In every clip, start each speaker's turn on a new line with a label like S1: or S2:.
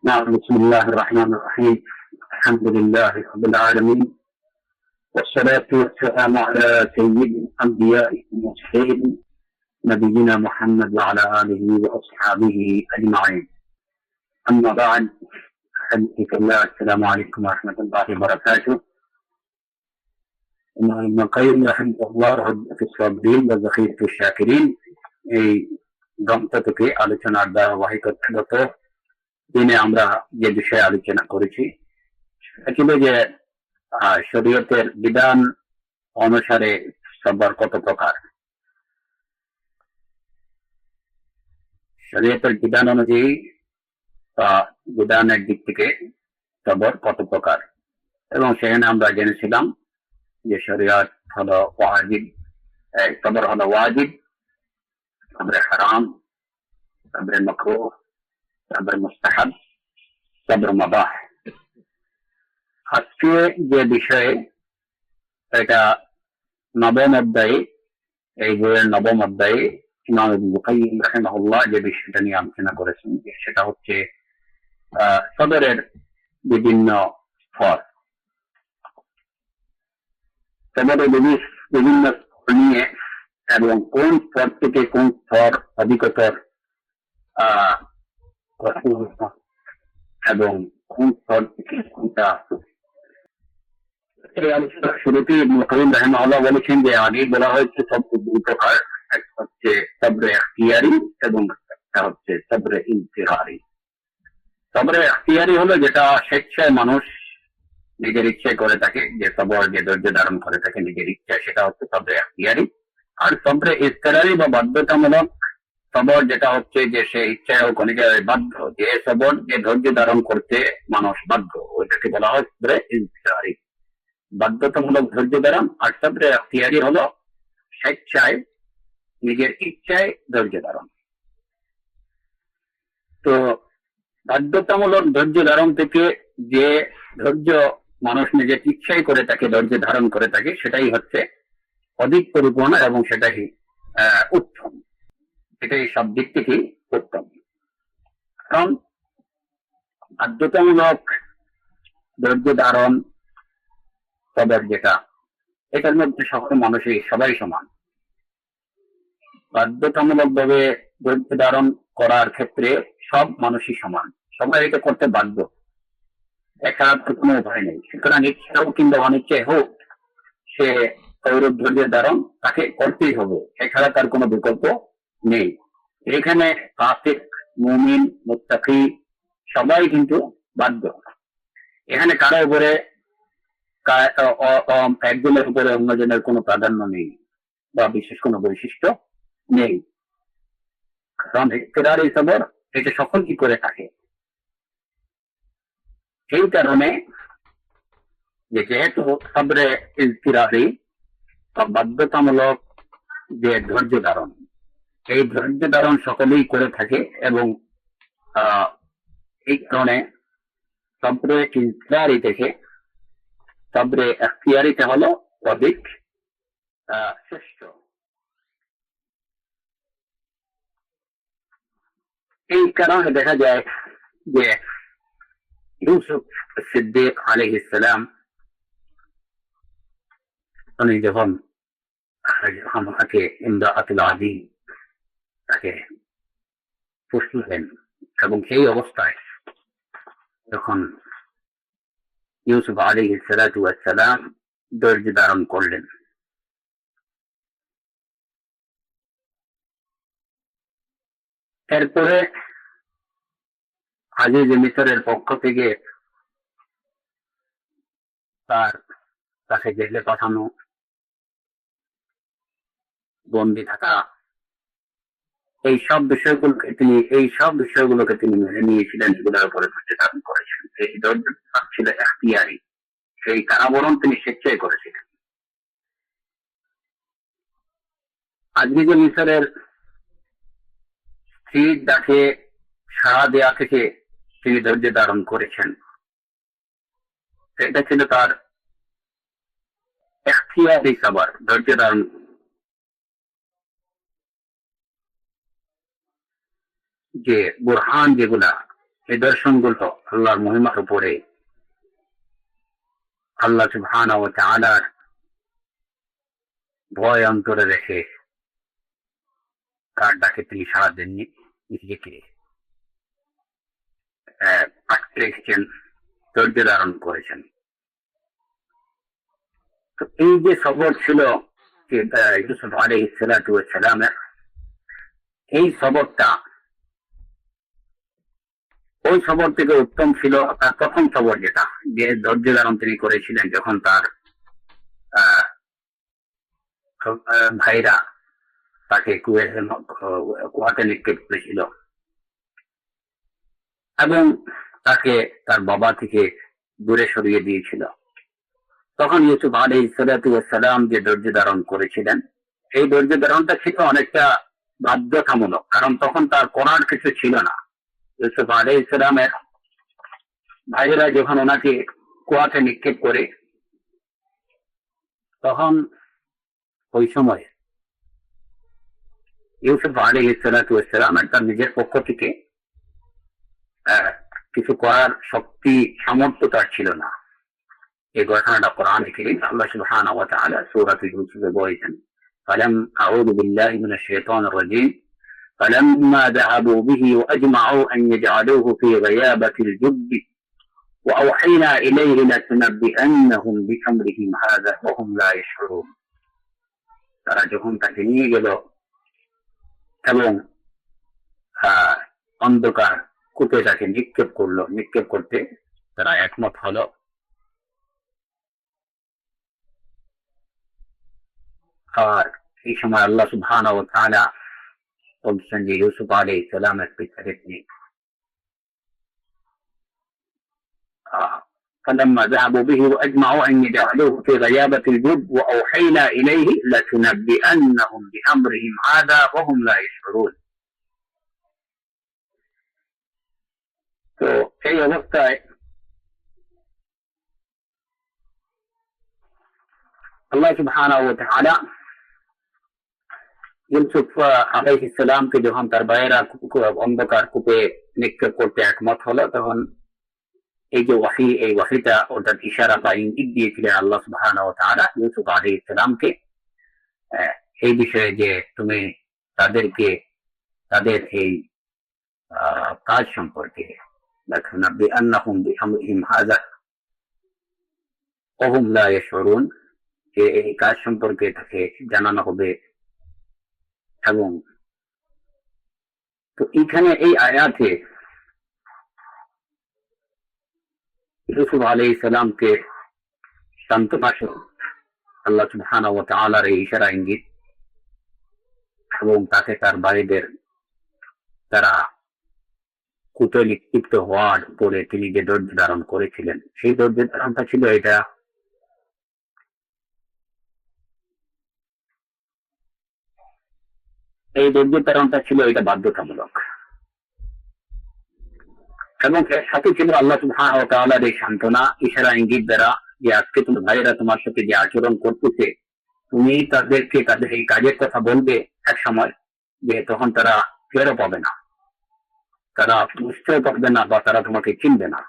S1: بسم الله الرحمن الرحيم. الحمد لله رب العالمين، والصلاة والسلام على سيد الأنبياء والمرسلين نبينا محمد وعلى آله وأصحابه أجمعين. أما بعد، حياكم الله. السلام عليكم ورحمة الله وبركاته. ابن القيم رحمه الله في الصابرين وذخيرة الشاكرين এই গ্রন্থ থেকে আলোচনার ধারাবাহিকতাগত দিনে আমরা যে বিষয়ে আলোচনা করেছি সেটা ছিল যে শরীয়তের বিধান অনুসারে সবর কত প্রকার। শরীয়তের বিধান অনুযায়ী বিধানের দিক থেকে সবর কত প্রকার, এবং সেখানে আমরা জেনেছিলাম যে শরীয়ত হলো ওয়াজিব, সবর হলো ওয়াজিব, সবরে হারাম, সবরে মাকরুহ, সবরে মুস্তাহাব, সবরে মুবাহ। আজকে যে বিষয়ে এটা নবম অধ্যায়ে, এই বইয়ের নবম অধ্যায়ে ইমাম ইবনুল কাইয়িম রাহিমাহুল্লাহ যে বিষয়টা নিয়ে আলোচনা করেছেন সেটা হচ্ছে সবরের বিভিন্ন স্তর। সবরের বিভিন্ন স্তর নিয়ে এবং কোন স্তর থেকে কোন স্তর অধিকতর এবং কোন স্তর থেকে কোনটা। শুরুতে ইবনুল কাইয়িম রাহিমাহুল্লাহ বলেছেন যে আগে বলা হয়েছে সব দুই প্রকার, একটা হচ্ছে সবরে ইখতিয়ারি এবং একটা হচ্ছে সবরে ইনতিহারি। সবরে ইখতিয়ারি হলো যেটা স্বেচ্ছায় মানুষ নিজের ইচ্ছায় করে থাকে, যে সবর যে ধৈর্য ধারণ করে থাকে নিজের ইচ্ছায়, সেটা হচ্ছে সবরে ইখতিয়ারি। আর সবরে ইজতিহারি বা বাধ্যতামূলক সবর যেটা হচ্ছে যে সে ইচ্ছায় হোক অনুযায়ী বাধ্য, যে সবর যে ধৈর্য ধারণ করতে মানুষ বাধ্য, ওইটাকে বলা হয় সবরে ইজতিহারি, বাধ্যতামূলক ধৈর্য ধারণ। আর সবরে ইখতিয়ারি হলো স্বেচ্ছায় নিজের ইচ্ছায় ধৈর্য ধারণ। তো বাধ্যতামূলক ধৈর্য ধারণ থেকে যে ধৈর্য মানুষ নিজের ইচ্ছাই করে থাকে, ধৈর্য ধারণ করে থাকে, সেটাই হচ্ছে অধিক পরিপূর্ণ এবং সেটাই উত্তম, এটাই সব দিক থেকেই উত্তম। কারণ বাধ্যতামূলক ধৈর্য ধারণ সবর যেটা, এটার মধ্যে সকল মানুষই সবাই সমান। বাধ্যতামূলক ভাবে ধৈর্য ধারণ করার ক্ষেত্রে সব মানুষই সমান, সবাই এটা করতে বাধ্য, এছাড়া কোনো উপায় নেই। সুতরাং ইচ্ছা হোক কিংবা অনিচ্ছায় হোক, সে সৌরভ ধৈর্য ধারণ তাকে করতেই হবে, এছাড়া তার কোনো বিকল্প নেই। এখানে ফাসিক, মুমিন, মুত্তাকি সবাই কিন্তু বাধ্য। এখানে কারো উপরে একজনের উপরে অন্যজনের কোনো প্রাধান্য নেই বা বিশেষ কোনো বৈশিষ্ট্য নেই, কারণ ইখতিয়ারি সবর এটা সকল কি করে থাকে। সেই কারণে যেহেতু সবরে ইজতিহারি বা বাধ্যতামূলক যে ধৈর্য ধারণ, এই ধৈর্য ধারণ সকলেই করে থাকে, এবং এই কারণে সবরে ইজতিহারি থেকে সবরে ইখতিয়ারিটা হলো অধিক শ্রেষ্ঠ। এই কারণে দেখা যায় যে ইউসুফ সিদ্দিক আলাইহিস সালাম উনি যখন তাকে ইমরাতুল আজিজ তাকে পুষলেন, এবং সেই অবস্থায় যখন ইউসুফ আলাইহিস সালাম ধৈর্য ধারণ করলেন, এরপরে আজিজ মিসরের পক্ষ থেকে তার কাছে জেলে পাঠানো, বন্দী থাকা, এই সব বিষয়গুলোকে তিনি মেনে নিয়েছিলেন, এগুলোর উপরে ধৈর্য ধারণ করেছেন। এই ধৈর্য ছিল ইখতিয়ারি, সেই কারাবরণ তিনি স্বেচ্ছায় করেছিলেন। আজিজ মিসরের স্ত্রীর ডাকে সাড়া দেয়া থেকে তিনি ধৈর্য ধারণ করেছেন, এটা ছিল তার ইখতিয়ারি সবর, ধৈর্য ধারণ। যে বুরহান যেগুলা নিদর্শনগুলো আল্লাহর মহিমার উপরে, আল্লাহ সুবহানাহু ওয়া তাআলার ভয় অন্তরে রেখে তার ডাকে তিনি সাড়া দেননি, নিজেকে আটকে রেখেছেন, ধৈর্য ধারণ করেছেন। তো এই যে সবর ছিল ইউসুফ আলাইহিস সালাতু ওয়াস সালামের, এই সবরটা ওই সবর থেকে উত্তম ছিল তার প্রথম সবর, যেটা যে ধৈর্য ধারণ তিনি করেছিলেন যখন তার ভাইরা তাকে কুয়াতে নিক্ষেপ করেছিল এবং তাকে তার বাবা থেকে দূরে সরিয়ে দিয়েছিল। তখন ইউসুফ আলাইহিস সালাতু ওয়াস সালাম যে ধৈর্য ধারণ করেছিলেন, এই ধৈর্য ধারণটা ছিল অনেকটা বাধ্যতামূলক, কারণ তখন তার করার কিছু ছিল না। ইউসুফ আলাইহিস সালামের ভাইয়েরা যখন ওনাকে কুয়াতে নিক্ষেপ করে, তখন ওই সময় ইউসুফ আলাইহিস সালাতু ওয়াস সালামের তার নিজের পক্ষ থেকে কিছু করার শক্তি সামর্থ্য তার ছিল না। এই ঘটনাটা কোরআনে কারীম আল্লাহ সুবহানাহু ওয়া তাআলা সূরা ইউসুফে বলেছেন, ফালাম আউযু বিল্লাহি মিনাশ শাইতানির রাজীম فلما ذهبوا به وأجمعوا أن يجعلوه في غيابة الجب وأوحينا إليه لتنبئنهم بأمرهم هذا وهم لا يشعرون। তারা যখন তাকে নিয়ে গেল এবং অন্ধকার কূপে তাকে নিক্ষেপ করলো, নিক্ষেপ করতে তারা একমত হলো। আর এই সময় আল্লাহ সুবহানাহু ওয়া তাআলা বলছেন যে ইউসুফ আলাইহিস সালামের পিছনে তিনি فلما ذهبوا به وأجمعوا أن يجعلوه في غيابة الجب وأوحينا إليه لتنبئنهم بأمرهم هذا وهم لا يشعرون। তো এই অবস্থায় আল্লাহ সুবহানাহু ওয়া তাআলা ইউসুফ আলাইহিস সালামকে যখন তার ভাইয়েরা অন্ধকার কূপে নিক্ষেপ করতে একমত হলো, তখন এই যে ওয়াহী, এই ওয়াহীটা ওটার ইশারা বা ইঙ্গিত দিয়েছিলেন আল্লাহ সুবহানাহু ওয়া তাআলা ইউসুফ আলাইহিস সালামকে এই বিষয়ে যে তুমি তাদেরকে তাদের এই কাজ সম্পর্কে লাতুনাব্বিআন্নাহুম বিআমরিহিম হাযা ওয়া হুম লা ইয়াশউরুন, যে এই কাজ সম্পর্কে তাকে জানানো হবে। এবং তো এখানে এই আয়াতে ইউসুফ আলাইহিস সালামকে সান্ত্বনা আল্লাহ সুবহানাহু ওয়া তাআলার এই ইশারা ইঙ্গিত এবং তাকে তার ভাইদের তারা কূপে নিক্ষিপ্ত হওয়ার পরে তিনি যে ধৈর্য ধারণ করেছিলেন, সেই ধৈর্য ধারণটা ছিল এটা এই ধৈর্য ধারণটা ছিল এটা বাধ্যতামূলক। এবং এর সাথে ছিল আল্লাহ সুবহানাহু ওয়া তাআলার এই সান্ত্বনা ইশারা ইঙ্গিত দ্বারা যে আজকে তোমার ভাইয়েরা তোমার সাথে যে আচরণ করতেছে, তুমি তাদেরকে তাদের এই কাজের কথা বলবে এক সময়, যে তখন তারা টেরও পাবে না, তারা বুঝতেও পারবে না বা তারা তোমাকে চিনবে না।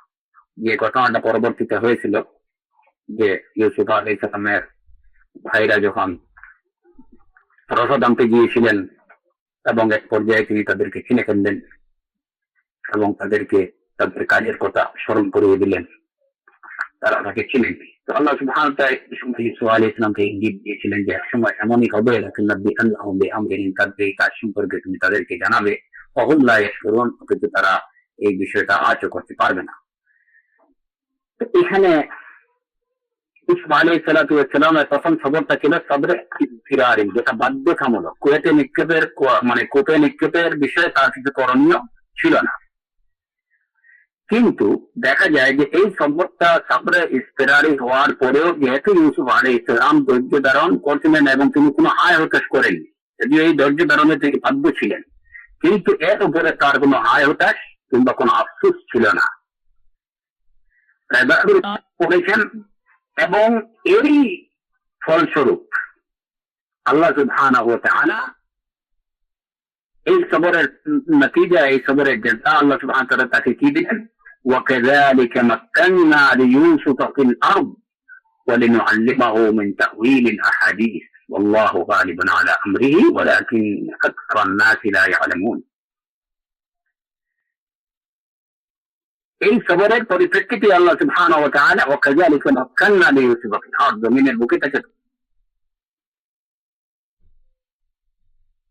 S1: যে ঘটনাটা পরবর্তীতে হয়েছিল যে ইউসুফ আলাইহিস সালামের ভাইরা যখন রসদ আনতে গিয়েছিলেন এবং এক পর্যায়ে তিনি তাদেরকে চিনে ফেললেন এবং তাদেরকে তাদের কাজের কথা স্মরণ করিয়ে দিলেন, তারা তাকে চিনেন। তো আল্লাহ সুবহানাহু ওয়া তাআলা ইউসুফ আলাইহিস সালামকে ইঙ্গিত দিয়েছিলেন যে একসময় এমনই হবে লাতুনাব্বিআন্নাহুম বিআমরিহিম, তাদের এই কাজ সম্পর্কে তুমি তাদেরকে জানাবে, ওয়া হুম লা ইয়াশউরুন, কিন্তু তারা এই বিষয়টা আঁচও করতে পারবে না। তো এখানে ইউসুফ আলাইহিস সালাতু ওয়াস সালামের প্রথম খবরটা ছিল সবরে ইনফিরারি, যেটা বাধ্যতামূলক। কুয়েতে নিক্ষেপের মানে কূপে নিক্ষেপের বিষয়ে তার কিছু করণীয় ছিল না। কিন্তু দেখা যায় যে এই সবরটা সবরে ইফতিরারি হওয়ার পরেও যেহেতু ইউসুফ আলাইহিস সালাম ধৈর্য ধারণ করছিলেন এবং তিনি কোনো আয় হতাশ করেননি, যদিও এই ধৈর্য ধারণে তিনি বাধ্য ছিলেন, কিন্তু এর উপরে তার কোনো আয় হতাশ কিংবা কোনো আফসোস ছিল না। করেছেন এবং এরই ফলস্বরূপ আল্লাহ সুবহানাহু ওয়া তাআলা এই সবরের নতিজা, এই সবরের জাযা আল্লাহ সুবহানাহু ওয়া তাআলা তাকে কি দিলেন? وكذلك مكنا ليوسف في الأرض ولنعلمه من تأويل الأحاديث والله غالب على أمره ولكن أكثر الناس لا يعلمون। এই সবরের পরিপ্রেক্ষিতে আল্লাহ সুবহানাহু ওয়া তাআলা وكذلك مكنا ليوسف في الأرض জমিনের বুকে তাকে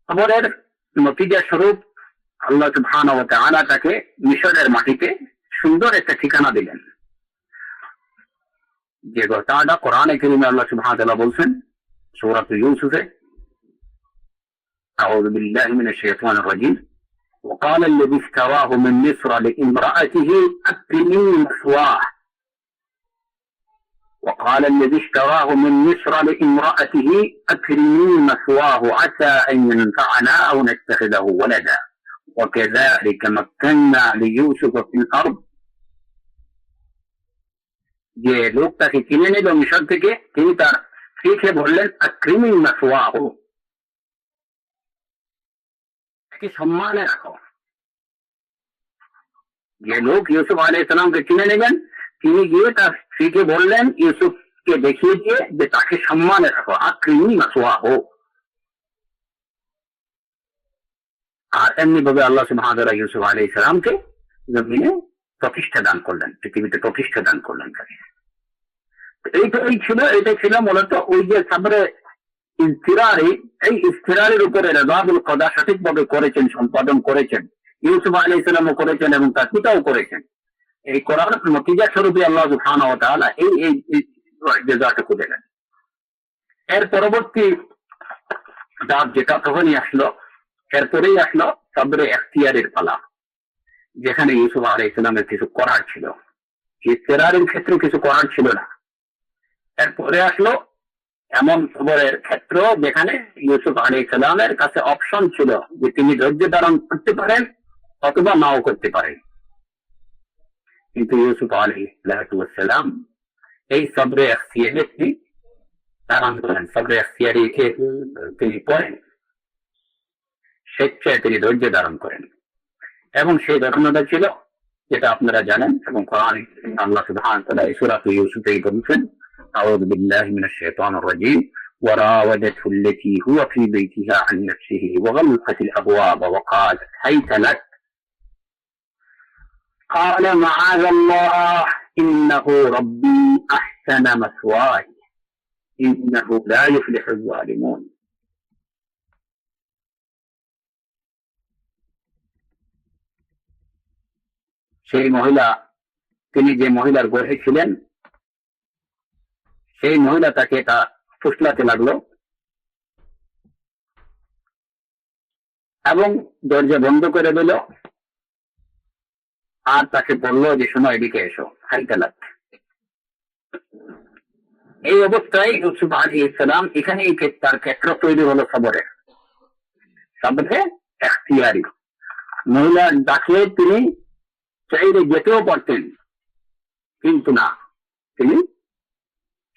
S1: সবরের নতিজা স্বরূপ আল্লাহ সুবহানাহু ওয়া তাআলা তাকে মিশরের মাটিতে সুন্দর একটা ঠিকানা দিলেন, যে কথাটা কোরআনে কারীমে আল্লাহ সুবহানাহু ওয়া তাআলা বলছেন সূরা ইউসুফে, আউযু বিল্লাহি মিনাশ শাইতানির রাজীম, وقال الذي اشتراه من مصر لامرأته أكرمي مثواه وقال الذي اشتراه من مصر لامرأته أكرمي مثواه عسى أن ينفعنا أو نتخذه ولدا وكذلك مكنا ليوسف في الأرض। যে লোক তাকে কিনে নিল মিশর থেকে, তিনি তার স্ত্রীকে বললেন আকরিমি মাসওয়াহু, তাকে সম্মানে রাখো। যে লোক ইউসুফ আলাইহিস সালামকে কিনে নেবেন, তিনি গিয়ে তার স্ত্রীকে বললেন, ইউসুফকে দেখিয়ে দিয়ে যে তাকে সম্মানে রাখো, আকরিমি মাসওয়াহু। আর এমনি ভাবে আল্লাহ সুবহানাহু ওয়া তাআলা ইউসুফ আলাইহিস সালামকে জমিনে প্রতিষ্ঠা দান করলেন, পৃথিবীতে প্রতিষ্ঠা দান করলেন তাকে। এইটাই ছিল মূলত ওই যে সাবরে ইস্তিরারি, এই ইস্তিরারের উপরে রেজাবুল কদা সঠিকভাবে করেছেন, সম্পাদন করেছেন, ইউসুফ আলাইহিস সালামও করেছেন এবং তার পিতাও করেছেন। এই কোরআনের নতিজা স্বরূপে আল্লাহ সুবহানাহু ওয়া তাআলা এই জাযাটুকু দিলেন। এর পরবর্তী ধাপ যেটা তখনই আসলো, এরপরেই আসলো সাবরে ইখতিয়ারের পালা, যেখানে ইউসুফ আলাইহিস সালামের কিছু করার ছিল, ইস্তিরারের ক্ষেত্রে কিছু করার ছিল না। এরপরে আসলো এমন সবরের ক্ষেত্র যেখানে ইউসুফ আলাইহিস সালামের কাছে অপশন ছিল যে তিনি ধৈর্য ধারণ করতে পারেন অথবা নাও করতে পারেন, কিন্তু ইউসুফ আলাইহিস সালাম এই সবরে ইখতিয়ারে ধারণ করেন। সবরে ইখতিয়ারি তিনি পড়েন, স্বেচ্ছায় তিনি ধৈর্য ধারণ করেন, এবং সেই ঘটনাটা ছিল যেটা আপনারা জানেন এবং কোরআনে আল্লাহ সুবহানাহু ওয়া তাআলা এই সূরা ইউসুফে বলেছেন, أعوذ بالله من الشيطان الرجيم وراودته التي هو في بيتها عن نفسه وغلقت الأبواب وقالت هيت لك قال معاذ الله إنه ربي أحسن مثواي إنه لا يفلح الظالمون। সেই মহিলা, তিনি যে মহিলার গর্ভে ছিলেন, সেই মহিলা তাকে তা ফুসলাতে লাগলো এবং দরজা বন্ধ করে দিল, আর তাকে বললো যে শোনো, এদিকে এসো, হাইতালাত। এই অবস্থায় ইউসুফ আলাইহিস সালাম এখানে তার ক্ষেত্র তৈরি হলো সবরে ইখতিয়ারি। মহিলার ডাকে তিনি চাইলে যেতেও পারতেন, কিন্তু না, তিনি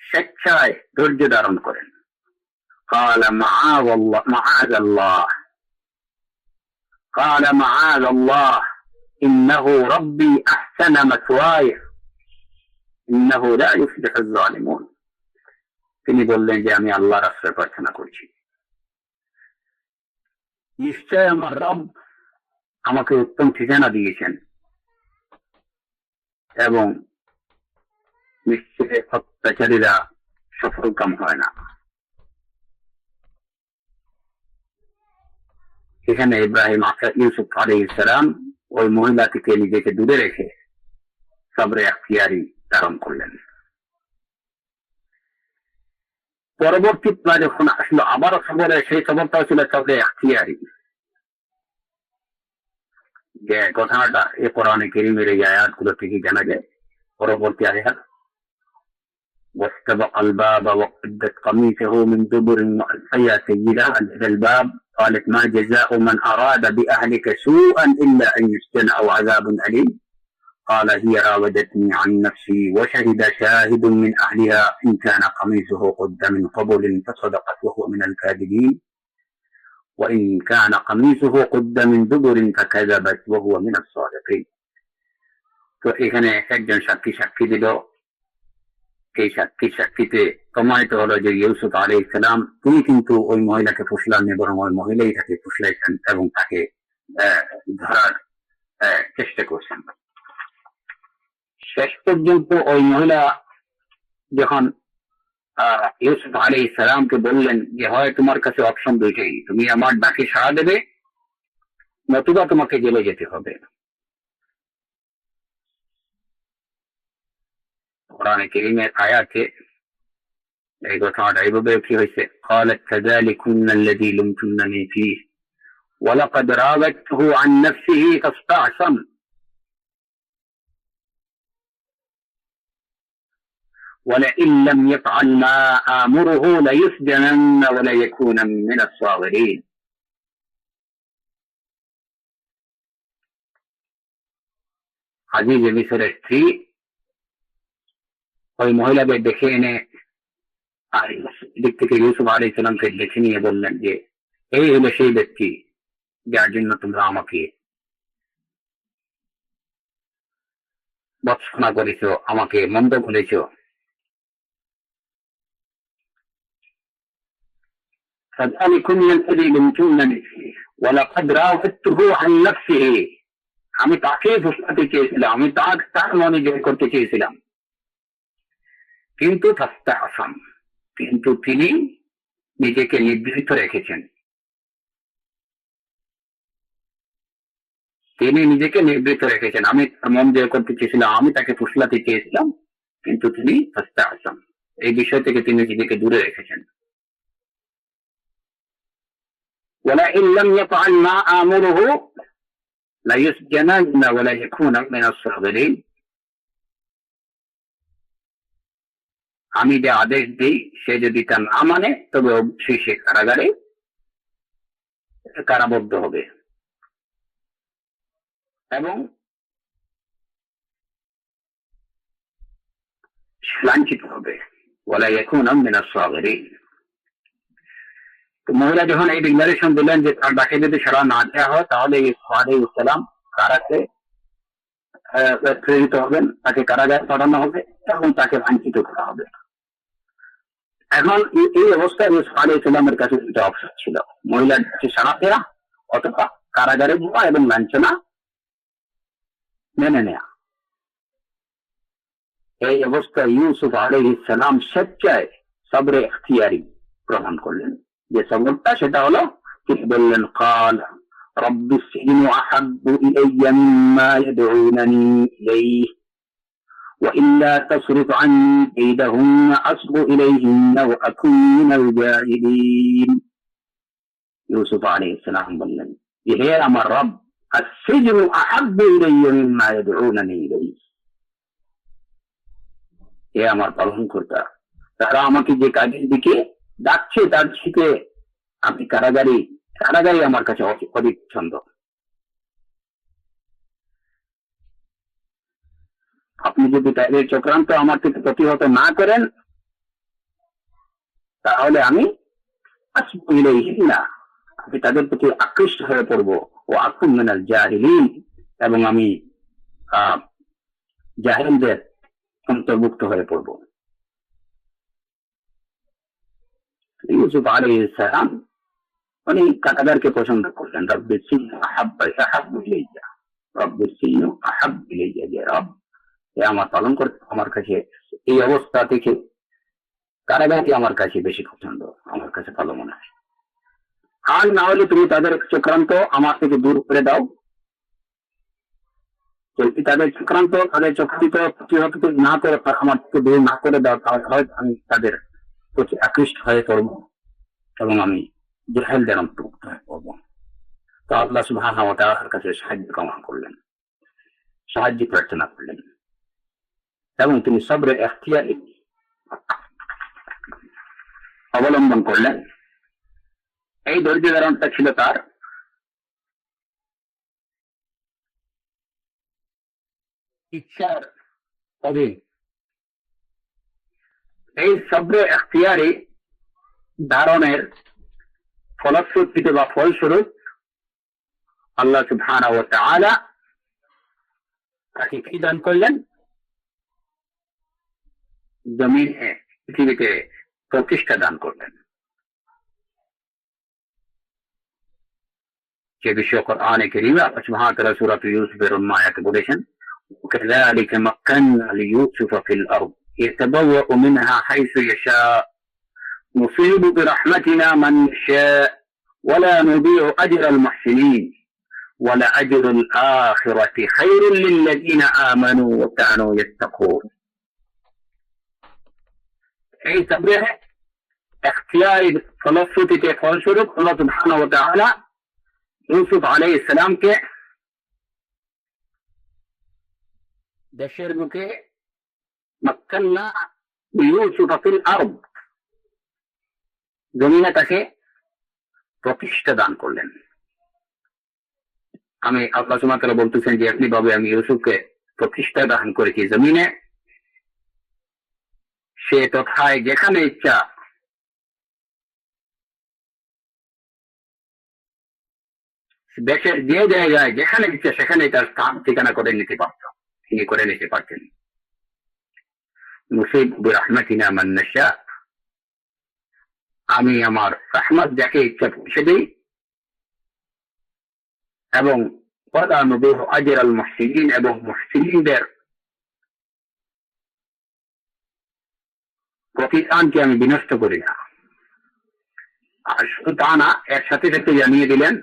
S1: স্বেচ্ছায় ধৈর্য ধারণ করেন। قال معاذ الله إنه ربي أحسن مثواي إنه لا يفلح الظالمون। তিনি বললেন যে আমি আল্লাহর আশ্রয় প্রার্থনা করছি, নিশ্চয় আমার রব আমাকে উত্তম ঠিকানা দিয়েছেন এবং নিশ্চয় অত্যাচারীরা সফল কাম হয় না। এখানে ইউসুফ আলাইহিস সালাম ওই মহিলা থেকে নিজেকে দূরে রেখে সবরে ইখতিয়ারি ধারণ করলেন। পরবর্তী যখন আসলো আবারও সবরে, সেই সবরটাও ছিল সবরে ইখতিয়ারি। যে ঘটনাটা এ কোরআনে কারীমের এই আয়াতগুলো থেকে জানা যায়। পরবর্তী আয়াত, واستبق الباب وقدت قميصه من دبر وألف يا سيدها عند الباب قالت ما جزاء من أراد بأهلك سوءا إلا أن يسجن أو عذاب أليم قال هي راودتني عن نفسي وشهد شاهد من أهلها إن كان قميصه قد من قبل فصدقت وهو من الكاذبين وإن كان قميصه قد من دبر فكذبت وهو من الصادقين। তো এখানে একজন সাক্ষী সাক্ষী দিল, এই সাক্ষীতে প্রমাণিত হলো যে ইউসুফ আলাইহিস সালাম তিনি কিন্তু ওই মহিলাকে ফুসলাননি, বরং ওই মহিলাই তাকে ফুসলাইছেন এবং তাকে ধরার চেষ্টা করছেন। শেষ পর্যন্ত ওই মহিলা যখন ইউসুফ আলাইহিস সালামকে বললেন যে হয় তোমার কাছে অপশন দুইটাই, তুমি আমার ডাকে সাড়া দেবে নতুবা তোমাকে জেলে যেতে হবে। কোরআনে কারীমের আয়াতে এই ঘটনাটা এইভাবে কি হয়েছে, قالت كذلكن الذي لمتنني فيه ولقد راودته عن نفسه فاستعصم ولئن لم يفعل ما آمره ليسجنن وليكون من الصاغرين। আজিজ মিসরের স্ত্রী ওই মহিলাকে দেখে এনে আর দিক থেকে ইউসুফ আলাইহিস সালামকে দেখে নিয়ে বললেন যে এই হলো সেই ব্যক্তি যার জন্য তোমরা আমাকে ভৎসনা করেছ, আমাকে মন্দ বলেছ। আমি তাকে ফুসলাতে চেয়েছিলাম, আমি তার মনে জয় করতে চেয়েছিলাম, কিন্তু কিন্তু তিনি নিজেকে নিবৃত্ত রেখেছেন। আমি তার মন জয় করতে চেয়েছিলাম, আমি তাকে ফুসলাতে চেয়েছিলাম, কিন্তু তিনি এই বিষয় থেকে তিনি নিজেকে দূরে রেখেছেন। ولئن لم يفعل ما آمره ليسجنن وليكون من الصاغرين। আমি যে আদেশ দিই সে যদি তা না মানে তবে অবশ্যই সে কারাগারে কারাবদ্ধ হবে এবং লাঞ্ছিত হবে। ওয়ালাইকুনা মিনাস সাগিরিন। তো মহিলা যখন এই ডিক্লারেশন দিলেন যে তার ডাকে যদি সাড়া না দেওয়া হয় তাহলে ইউসুফ আলাইহিস সালাম কারাগারে প্রেরিত হবেন, তাকে কারাগারে পাঠানো হবে এবং তাকে লাঞ্ছিত করা হবে। এখন এই অবস্থায় ইউসুফ আলাইহিস সালামের কাছে দুটো অপশন ছিল, মহিলার কাছে সাড়া দেওয়া অথবা কারাগারে যাওয়া এবং লাঞ্ছনা মেনে নেয়া। এই অবস্থায় ইউসুফ আলাইহিস সালাম স্বেচ্ছায় সবরে ইখতিয়ারি প্রদান করলেন। যে সবরটা সেটা হলো তিনি বললেন قال رب السجن أحب إلي مما يدعونني إليه وإلا تصرف عني كيدهن أصب إليهن وأكن من الجاهلين। ইউসুফ আলাইহিস সালাম বললেন যে হে আমার রব, السجن أحب إلي مما يدعونني إليه। হে আমার পালনকর্তা, তারা আমাকে যে কাজের দিকে ডাকছে তার থেকে আমি কারাগারি আমার কাছে অধিক পছন্দ। আপনি যদি তাদের চক্রান্ত আমার থেকে প্রতিহত না করেন তাহলে আমি তাদের প্রতি আকৃষ্ট হয়ে পড়বো ও আকুন মিনাল জাহিলিন, এবং আমি জাহিলদের অন্তর্ভুক্ত হয়ে পড়বো। ইউসুফ আলাইহিস সালাম উনি কারাগারকে পছন্দ করলেন। রব্বিস সিজনু আহাব্বু ইলাইয়া, রব্বিস সিজনু আহাব্বু ইলাইয়া, যে রব হে আমার পালন করতে আমার কাছে এই অবস্থা থেকে কারাগারকে আমার কাছে বেশি পছন্দ, আমার কাছে ভালো মনে হয়। আর না হলে তুমি তাদের চক্রান্ত আমার থেকে দূর করে দাও। যদি তাদের চক্রান্ত প্রতিহত না করে আমার থেকে দূর না করে দাও তাহলে হয়তো আমি তাদের প্রতি আকৃষ্ট হয়ে পড়বো এবং আমি জাহেলদের অন্তর্ভুক্ত হয়ে পড়বো। তো আল্লাহ সুবহানাহু ওয়া তাআলার কাছে সাহায্য কামনা করলেন, সাহায্য প্রার্থনা করলেন এবং তিনি সবরে ইখতিয়ারি অবলম্বন করলেন। এই ধৈর্য ধারণটা ছিল তার ইচ্ছার অধীন। এই সবরে ইখতিয়ারি ধারণের ফলশ্রুতিতে বা ফলস্বরূপ আল্লাহ সুবহানাহু ওয়া তাআলা তাকে কি দান করলেন? জমিনে, পৃথিবীতে প্রতিষ্ঠা দান করলেন। যে বিষয়ে কোরআনে কারীমে আল্লাহ সুবহানাহু ওয়া তাআলা সূরা ইউসুফের 9 আয়াতে বলেছেন, وكذلك مكنا ليوسف في الأرض يتبوأ منها حيث يشاء نصيب برحمتنا من نشاء ولا نضيع أجر المحسنين ولأجر الآخرة خير للذين آمنوا وكانوا يتقون। এই তাবলিগে ইখতিয়ারি ফলশ্রুতিতে ফলস্বরূপ আল্লাহ সুবহানাহু ওয়া তাআলা ইউসুফ আলাইহিস সালামকে দেশের মুখে মাক্কান্না লিইউসুফ ফিল আরদ, জমিনে তাকে প্রতিষ্ঠা দান করলেন। আমি আল্লাহ সুবহানাহু ওয়া তাআলা বলতেছেন যে আপনি ভাবে আমি ইউসুফকে প্রতিষ্ঠা দান করেছি জমিনে, সে তথায় যেখানে ইচ্ছা দেশের যে জায়গায় যেখানে ইচ্ছা সেখানে তার স্থান ঠিকানা করে নিতে পারত, তিনি করে নিতে পারতেন। মুসিব বিরহমাতিনা মান নাশা, আমি আমার রহমত যাকে ইচ্ছা পৌঁছে দিই, এবং ওয়ালা নুদিউ আজরাল মুহসিনিন, এবং মুহসিনদের প্রতিদানকে আমি বিনষ্ট করি না। আর শুধু তা না, এর সাথে সাথে জানিয়ে দিলেন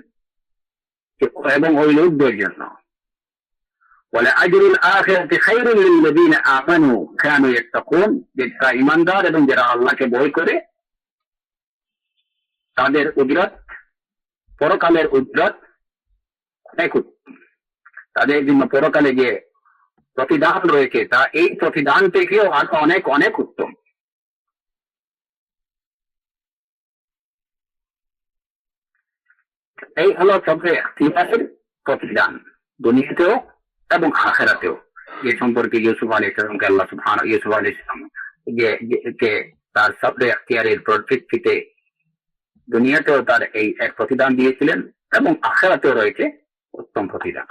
S1: এবং ওই লোকদের জন্য ওয়ালাআজরুল আখিরাতি খায়রুল লিল্লাযিনা আমানু কানু ইয়াত্তাকুন, যারা ঈমানদার এবং যারা আল্লাহকে ভয় করে তাদের উজরত, পরকালের উজরত অনেক উত্তম। তাদের জন্য পরকালে যে প্রতিদান রয়েছে তা এই প্রতিদান থেকেও আরো অনেক অনেক উত্তম। এই হলো সবচেয়ে ইখতিয়ারের প্রতিদান, দুনিয়াতেও এবং আখিরাতেও। যে সম্পর্কে ইউসুফ আলাইহিস সালামকে আল্লাহ সুবহানাহু ইউসুফ আলাইহিস সালাম যে তার সবরে ইখতিয়ারের পরিপ্রেক্ষিতে দুনিয়াতেও তার এই এক প্রতিদান দিয়েছিলেন এবং আখিরাতেও রয়েছে উত্তম প্রতিদান।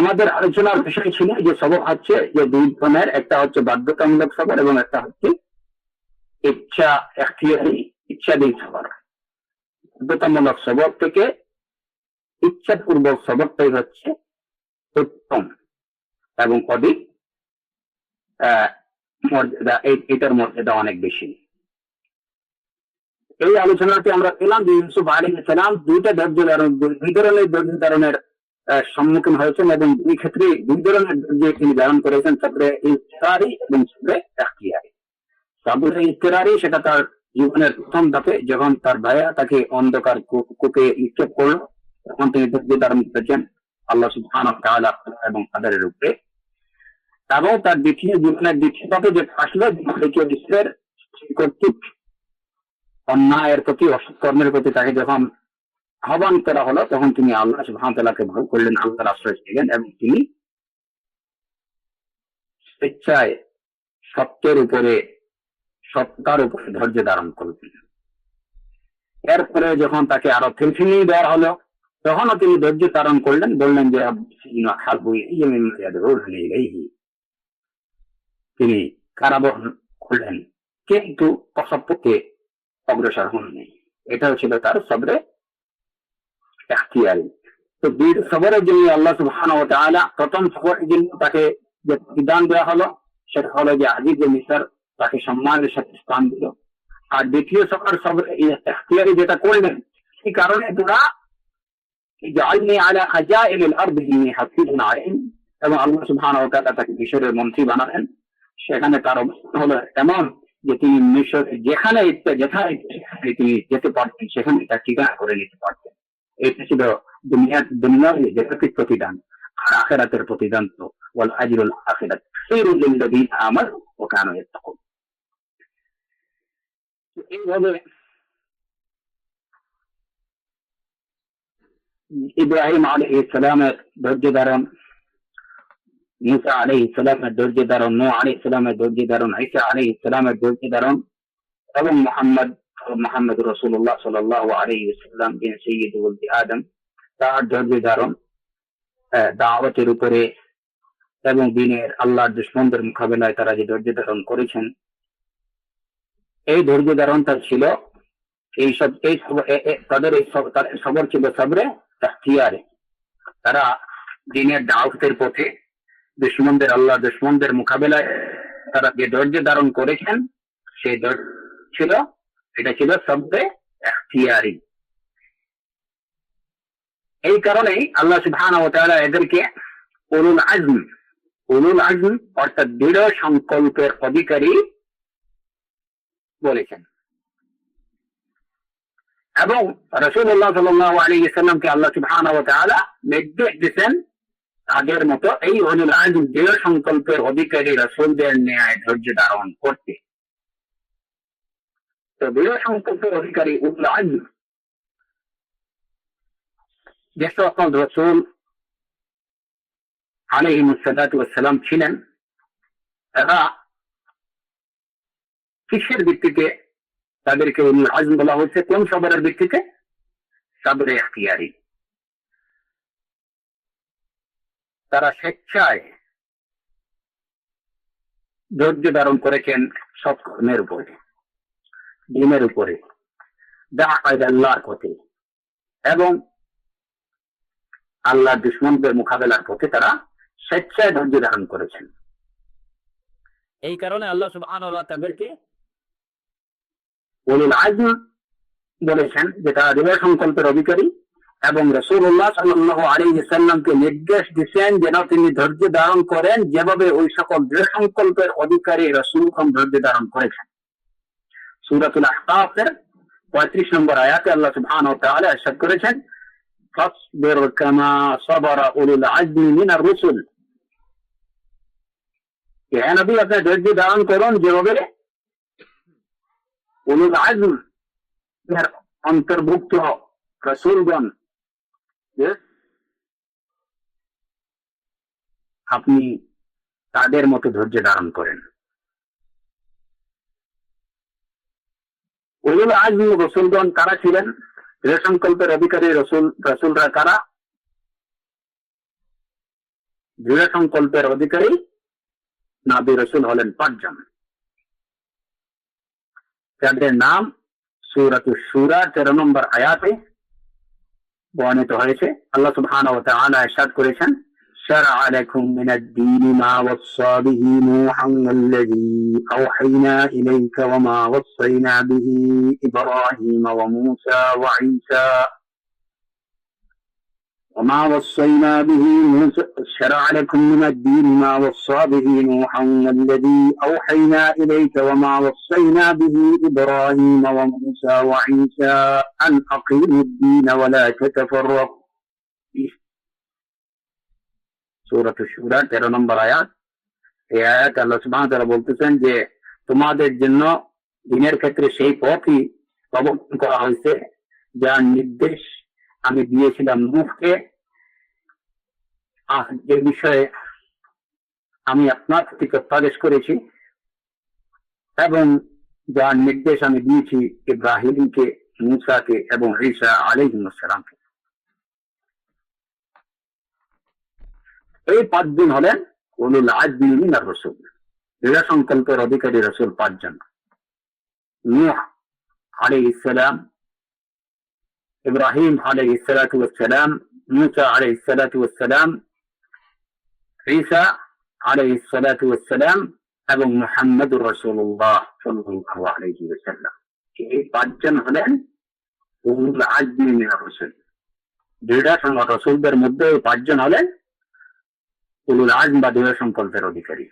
S1: আমাদের আলোচনার বিষয় ছিল যে সবর হচ্ছে যে দুই ধরনের, একটা হচ্ছে বাধ্যতামূলক সবর এবং একটা হচ্ছে ইচ্ছা ইখতিয়ারি ইচ্ছাধীন সবর। বাধ্যতামূলক সবর থেকে ইচ্ছাপূর্বক সবরটাই হচ্ছে উত্তম এবং অধিক মর্যাদা, এটার মর্যাদা অনেক বেশি। এই আলোচনাতে আমরা পেলাম যে ইউসুফ আলাইহিস সালাম দুই ধরনের ধৈর্য ধারণের সম্মুখীন হয়েছেন এবং দুই ক্ষেত্রে দুই ধরনের ধৈর্য তিনি ধারণ করেছেন, সবরে ইফতিরারি এবং সবরে ইখতিয়ারি। সবরে ইফতিরারি সেটা তার জীবনের প্রথম ধাপে, যখন তার ভাইয়া তাকে অন্ধকার কূপে নিক্ষেপ করলো, তখন তিনি ধৈর্য ধারণ করেছেন আল্লাহ সুবহানাহু ওয়া তাআলা এবং তাদের উপরে। এবং তার দ্বিতীয় জীবনের দ্বিতীয় ধাপে যে আসলো, ঈশ্বরের কর্তৃক অন্যায়ের প্রতি, অসৎ কর্মের প্রতি তাকে যখন আহ্বান করা হলো, তখন তিনি আল্লাহ সুবহানাহু ওয়া তাআলাকে ভয় করলেন, আল্লাহর আশ্রয় ছিলেন এবং তিনি স্বেচ্ছায় সত্যের উপরে, সত্যতার উপরে ধৈর্য ধারণ করলেন। এরপরে যখন তাকে আরো ফিরফিরিয়ে দেওয়া হলো, তখনও তিনি ধৈর্য ধারণ করলেন, বললেন যে তিনি কারাবরণ করলেন কিন্তু অসত্যকে অগ্রসর হননি। এটাও ছিল তার সবরে ইখতিয়ারি। তো দুই সবরের জন্য আল্লাহ সুবহানাহু ওয়া তাআলা প্রথম সবরের জন্য তাকে যে বিধান দেওয়া হলো সেটা হলো যে আজিজ মিসর তাকে সম্মানের সাথে স্থান দিল। আর দ্বিতীয় সবর ইখতিয়ারি যেটা করলেন, এই কারণে তোরা জাআলনি আলা খাজাইনিল আরদি ইন্নী হাফিজুন আলিম, এবং আল্লাহ সুবহানাহু ওয়া তাআলা তাকে মিশরের মন্ত্রী বানালেন। সেখানে তার অবস্থা হলো এমন যে তিনি মিশর যেখানে ইচ্ছা যেখানে তিনি যেতে পারতেন, সেখানে তার ঠিকানা করে নিতে পারতেন। এটা ছিল দুনিয়ার জাগতিক প্রতিদান। আর আখিরাতের প্রতিদান তো ওয়াল আজরুল আখিরাত খায়রুল লিল্লাযিনা আমানু ওয়া কানু ইয়াত্তাকুন। এইভাবে ইব্রাহিম আলাইহিস সালামের ধৈর্য ধারণ, মুসা আলাইহিস সালামের ধৈর্য ধারণ, নূহ আলাইহিস সালামের ধৈর্য ধারণ, ঈসা আলাইহিস সালামের ধৈর্য ধারণ এবং মোহাম্মদ রাসূলুল্লাহ সাল্লাল্লাহু আলাইহি ওয়াসাল্লাম বিন সাইয়্যিদ ওয়ালদি আদম, তার ধৈর্য ধারণ দাওয়াতের উপরে এবং দিনের আল্লাহর দুশমনদের মোকাবেলায় তারা যে ধৈর্য ধারণ করেছেন, এই ধৈর্য ধারণটা ছিল তাদের সবর ছিল সবরে ইখতিয়ারে। তারা দিনের দাওয়াতের পথে আল্লাহ দুশমনদের মোকাবেলায় তারা যে ধৈর্য ধারণ করেছেন, সেই ধৈর্য এটা ছিল সবরে ইখতিয়ারি। এই কারণেই আল্লাহ সুবহানাহু ওয়া তাআলা এদেরকে উলুল আজম অর্থাৎ দৃঢ় সংকল্পের অধিকারী বলেছেন। এবং রাসূলুল্লাহ সাল্লাল্লাহু আলাইহি ওয়াসাল্লামকে আল্লাহ সুবহানাহু ওয়া তাআলা নির্দেশ দিয়েছেন তাদের মতো এই উলুল আজম দৃঢ় সংকল্পের অধিকারী রাসূলদের ন্যায় ধৈর্য ধারণ করতে। তো দৃঢ় সংকল্পের অধিকারী উলুল আজম যে সকল রাসূল আলাইহিমুসসালাতু ওয়াসসালাম ছিলেন, তারা কিসের ভিত্তিতে তাদেরকে উলুল আজম বলা হয়েছে? কোন সবরের ভিত্তিতে? সবরে ইখতিয়ারি। তারা স্বেচ্ছায় ধৈর্য ধারণ করেছেন সৎ কর্মের উপরে, দ্বীনের উপরে, আল্লাহর পথে এবং আল্লাহর দুশমনদের মোকাবেলার পথে তারা স্বেচ্ছায় ধৈর্য ধারণ করেছেন। এই কারণে আল্লাহ সুবহানাহু ওয়া তাআলা তাদেরকে উলুল আজম বলেছেন, যে তারা দৃঢ় সংকল্পের অধিকারী। এবং রাসূলুল্লাহ সাল্লাল্লাহু আলাইহি ওয়াসাল্লামকে নির্দেশ দিয়েছেন যেন তিনি ধৈর্য ধারণ করেন যেভাবে ওই সকল দৃঢ় সংকল্পের অধিকারী রাসূলগণ ধৈর্য ধারণ করেছেন। সূরাতুল আহকাফের 35 নম্বর আয়াতে আল্লাহ সুবহানাহু ওয়া তাআলা ইরশাদ করেছেন, ফাসবির কামা সাবারা উলুল আজমি মিনার রুসুল। হে নবী, আপনি ধৈর্য ধারণ করুন যেভাবে উলুল আজম এর অন্তর্ভুক্ত রাসূলগণ আপনি তাদের মতো ধৈর্য ধারণ করেন। উলুল আজম রাসূলগণ কারা ছিলেন? দৃঢ় সংকল্পের অধিকারী রাসূলরা কারা? দৃঢ় সংকল্পের অধিকারী নবী রাসূল হলেন 5 জন, যাদের নাম সূরাতুশ শূরা 13 নম্বর আয়াতে বর্ণিত হয়েছে। আল্লাহ সুবহানাহু ওয়া তাআলা ইরশাদ করেছেন, শারআ লাকুম মিনাদ-দীনি মা ওয়াসসা বিহি নূহান ওয়াল্লাযী আওহাইনা ইলাইকা ওয়া মা ওয়াসাইনা বিহি ইব্রাহিম ওয়া মূসা ওয়া ঈসা وما وصينا به موسى. شرع لكم من الدين ما وصى به نوحا والذي أوحينا إليك وما وصينا به إبراهيم وموسى وعيسى أن أقيموا الدين ولا تتفرقوا فيه. سورة الشورى 13 নম্বর আয়াত। এই আয়াত আল্লাহ সুবহানাহু ওয়া তাআলা বলতেছেন যে তোমাদের জন্য দ্বীনের ক্ষেত্রে সেই পথই অবলম্বন করা হয়েছে যার নির্দেশ আমি দিয়েছিলাম নূহকে, যে বিষয়ে আমি আপনার প্রতি প্রত্যাদেশ করেছি, এবং যার নির্দেশ আমি দিয়েছি ইব্রাহিমকে, মূসাকে এবং ঈসা আলাইহিস সালামকে। এই 5 জন হলেন উলুল আজমি মিনার রাসূল, দৃঢ় সংকল্পের অধিকারী রাসূল 5 জন। নূহ আলাইহিস সালাম, ইব্রাহিম আলাইহিস সালাতু ওয়াস সালাম, মূসা আলাইহিস সালাতু ওয়াস সালাম, ঈসা আলাইহিস সালাতু ওয়াস সালাম এবং মুহাম্মদুর রাসূলুল্লাহ সাল্লাল্লাহু আলাইহি ওয়াসাল্লাম। এই 5 জন হলেন উলুল আজমি মিনার রাসূল। দৃঢ় সংকল্প রাসূলদের মধ্যে এই 5 জন হলেন উলুল আজম বা দৃঢ় সংকল্পের অধিকারী।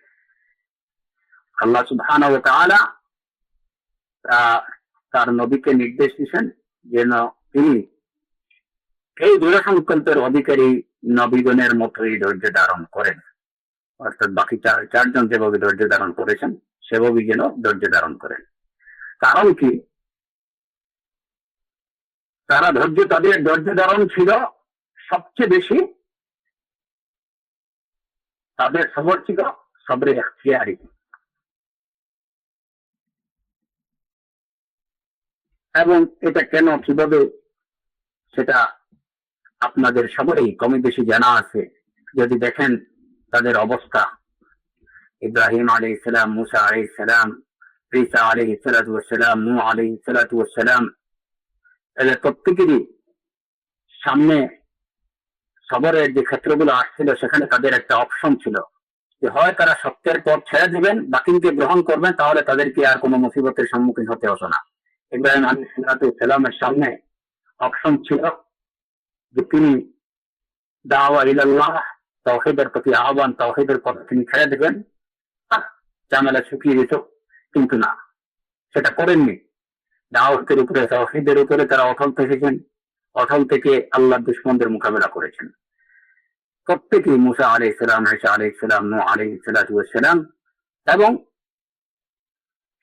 S1: আল্লাহ সুবহানাহু ওয়া তাআলা তার নবীকে নির্দেশ দিয়েছেন যেন তিনি এই দৃঢ় সংকল্পের অধিকারী নবীগণের মতোই ধৈর্য ধারণ করেন, অর্থাৎ বাকি 4 জন যেভাবে ধৈর্য ধারণ করেছেন সেভাবেই যেন ধৈর্য ধারণ করেন। কারণ কি? তাদের ধৈর্য ধারণ ছিল সবচেয়ে বেশি, তাদের সবর ছিল সবরে ইখতিয়ারি। এবং এটা কেন কিভাবে সেটা আপনাদের সবারই কমে বেশি জানা আছে। যদি দেখেন তাদের অবস্থা, ইব্রাহিম আলাইহিস সালাম, মুসা আলাইহিস সালাম, ঈসা আলাইহিস সালাতু ওয়াস সালাম, নূহ আলাইহিস সালাতু ওয়াস সালাম, এদের প্রত্যেকেরই সামনে সবরের যে ক্ষেত্রগুলো আসছিল সেখানে তাদের একটা অপশন ছিল যে হয় তারা সত্যের পথ ছেড়ে দিবেন, বাকিকে গ্রহণ করবেন, তাহলে তাদেরকে আর কোনো মুসিবতের সম্মুখীন হতে হতো না। ইব্রাহিম আলাইহিস সালাতু ওয়াস সালামের সামনে অপশন ছিল যে তিনি দাওয়া ইলাল্লাহ, তাওহীদের প্রতি আহ্বান, তাওহীদের পথ তিনি ছেড়ে দিবেন, ঝামেলা শুকিয়ে দিত, কিন্তু না, সেটা করেননি। দাওয়াতের উপরে, তাওহীদের উপরে তারা অটল থেকেছেন, অটল থেকে আল্লাহর দুশমনদের মোকাবেলা করেছেন। প্রত্যেকেই মুসা আলাইহিস সালাম, ঈসা আলাইহিস সালাম, নূহ আলাইহিস সালাতু ওয়াস সালাম এবং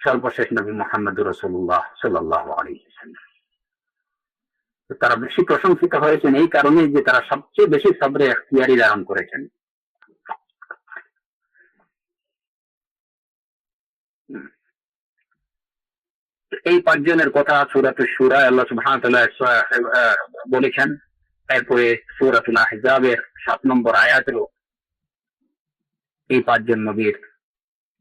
S1: সর্বশেষ নবী মুহাম্মদুর রাসূলুল্লাহ সাল্লাল্লাহু আলাইহি ওয়াসাল্লাম, তারা বেশি প্রশংসিত হয়েছেন এই কারণে যে তারা সবচেয়ে বেশি সবরে ইখতিয়ারি ধারণ করেছেন। এই পাঁচজনের কথা সূরাতুশ শূরা আল্লাহ সুবহানাহু ওয়া তাআলা বলেছেন। এরপরে সূরাতুল আহজাবের 7 নম্বর আয়াতেও এই পাঁচজন নবীর